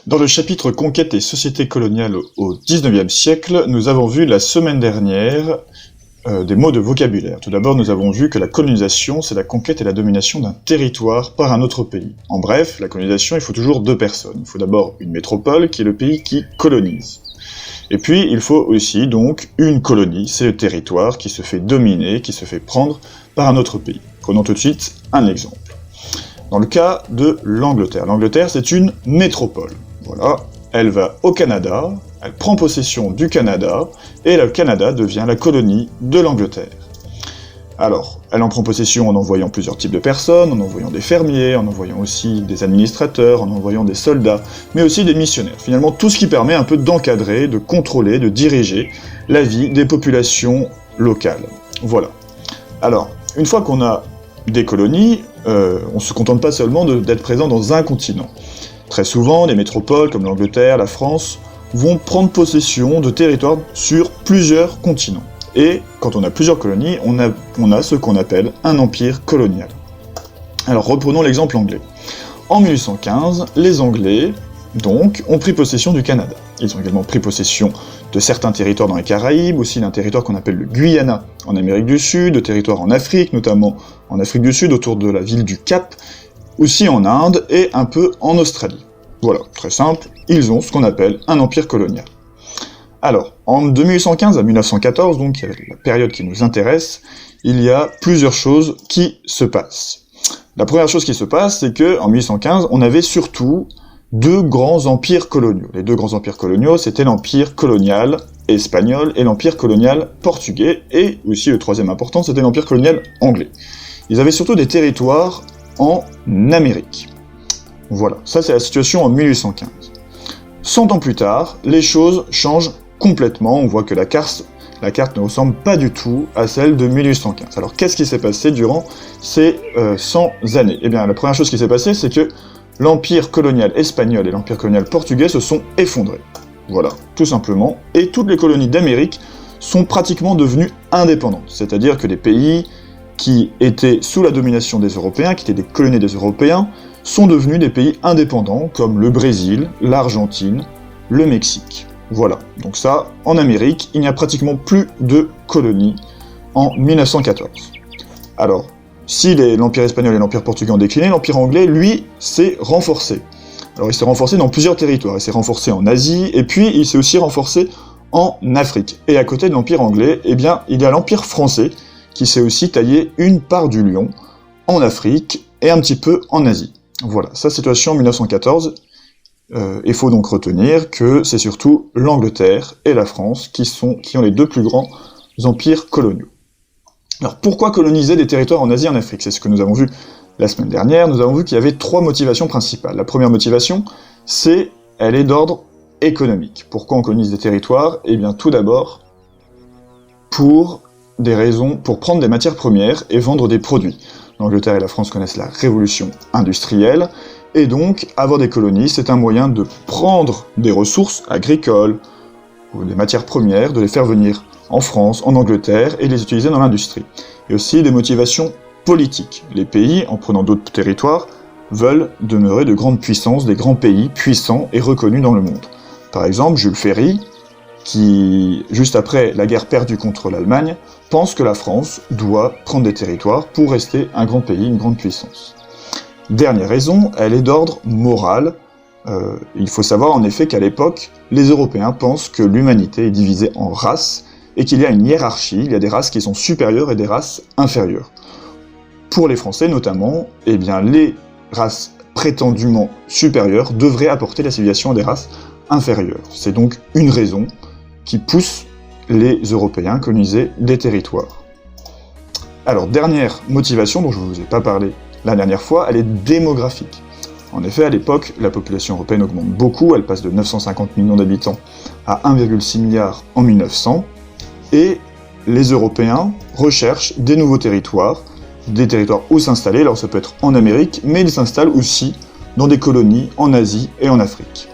Dans le chapitre Conquête et société coloniale au XIXe siècle, nous avons vu la semaine dernière des mots de vocabulaire. Tout d'abord, nous avons vu que la colonisation, c'est la conquête et la domination d'un territoire par un autre pays. En bref, la colonisation, il faut toujours deux personnes. Il faut d'abord une métropole, qui est le pays qui colonise. Et puis, il faut aussi donc une colonie, c'est le territoire qui se fait dominer, qui se fait prendre par un autre pays. Prenons tout de suite un exemple. Dans le cas de l'Angleterre. L'Angleterre, c'est une métropole. Voilà, elle va au Canada, elle prend possession du Canada, et le Canada devient la colonie de l'Angleterre. Alors, elle en prend possession en envoyant plusieurs types de personnes, en envoyant des fermiers, en envoyant aussi des administrateurs, en envoyant des soldats, mais aussi des missionnaires. Finalement, tout ce qui permet un peu d'encadrer, de contrôler, de diriger la vie des populations locales. Voilà. Alors, une fois qu'on a des colonies, on ne se contente pas seulement d'être présent dans un continent. Très souvent, des métropoles comme l'Angleterre, la France, vont prendre possession de territoires sur plusieurs continents. Et quand on a plusieurs colonies, on a ce qu'on appelle un empire colonial. Alors reprenons l'exemple anglais. En 1815, les Anglais, donc, ont pris possession du Canada. Ils ont également pris possession de certains territoires dans les Caraïbes, aussi d'un territoire qu'on appelle le Guyana en Amérique du Sud, de territoires en Afrique, notamment en Afrique du Sud, autour de la ville du Cap, aussi en Inde et un peu en Australie. Voilà, très simple, ils ont ce qu'on appelle un empire colonial. Alors, de 1815 à 1914, donc la période qui nous intéresse, il y a plusieurs choses qui se passent. La première chose qui se passe, c'est que en 1815, on avait surtout deux grands empires coloniaux. Les deux grands empires coloniaux, c'était l'empire colonial espagnol et l'empire colonial portugais, et aussi le troisième important, c'était l'empire colonial anglais. Ils avaient surtout des territoires en Amérique. Voilà, ça c'est la situation en 1815. 100 ans plus tard, les choses changent complètement, on voit que la carte ne ressemble pas du tout à celle de 1815. Alors qu'est-ce qui s'est passé durant ces 100 années ? Eh bien, la première chose qui s'est passée, c'est que l'empire colonial espagnol et l'empire colonial portugais se sont effondrés. Voilà, tout simplement. Et toutes les colonies d'Amérique sont pratiquement devenues indépendantes. C'est-à-dire que les pays qui étaient sous la domination des Européens, qui étaient des colonies des Européens, sont devenus des pays indépendants, comme le Brésil, l'Argentine, le Mexique. Voilà, donc ça, en Amérique, il n'y a pratiquement plus de colonies en 1914. Alors, si l'Empire espagnol et l'Empire portugais ont décliné, l'Empire anglais, lui, s'est renforcé. Alors il s'est renforcé dans plusieurs territoires, il s'est renforcé en Asie, et puis il s'est aussi renforcé en Afrique. Et à côté de l'Empire anglais, eh bien, il y a l'Empire français, qui s'est aussi taillé une part du lion en Afrique et un petit peu en Asie. Voilà, sa situation en 1914, il faut donc retenir que c'est surtout l'Angleterre et la France qui ont les deux plus grands empires coloniaux. Alors pourquoi coloniser des territoires en Asie et en Afrique ? C'est ce que nous avons vu la semaine dernière, nous avons vu qu'il y avait trois motivations principales. La première motivation, elle est d'ordre économique. Pourquoi on colonise des territoires ? Eh bien tout d'abord, pour prendre des matières premières et vendre des produits. L'Angleterre et la France connaissent la révolution industrielle, et donc avoir des colonies, c'est un moyen de prendre des ressources agricoles, ou des matières premières, de les faire venir en France, en Angleterre, et les utiliser dans l'industrie. Et aussi des motivations politiques. Les pays, en prenant d'autres territoires, veulent demeurer de grandes puissances, des grands pays puissants et reconnus dans le monde. Par exemple, Jules Ferry, qui, juste après la guerre perdue contre l'Allemagne, pense que la France doit prendre des territoires pour rester un grand pays, une grande puissance. Dernière raison, elle est d'ordre moral. Il faut savoir en effet qu'à l'époque, les Européens pensent que l'humanité est divisée en races, et qu'il y a une hiérarchie, il y a des races qui sont supérieures et des races inférieures. Pour les Français notamment, eh bien les races prétendument supérieures devraient apporter la civilisation à des races inférieures. C'est donc une raison qui pousse les Européens à coloniser des territoires. Alors, dernière motivation dont je ne vous ai pas parlé la dernière fois, elle est démographique. En effet, à l'époque, la population européenne augmente beaucoup, elle passe de 950 millions d'habitants à 1,6 milliard en 1900, et les Européens recherchent des nouveaux territoires, des territoires où s'installer, alors ça peut être en Amérique, mais ils s'installent aussi dans des colonies en Asie et en Afrique.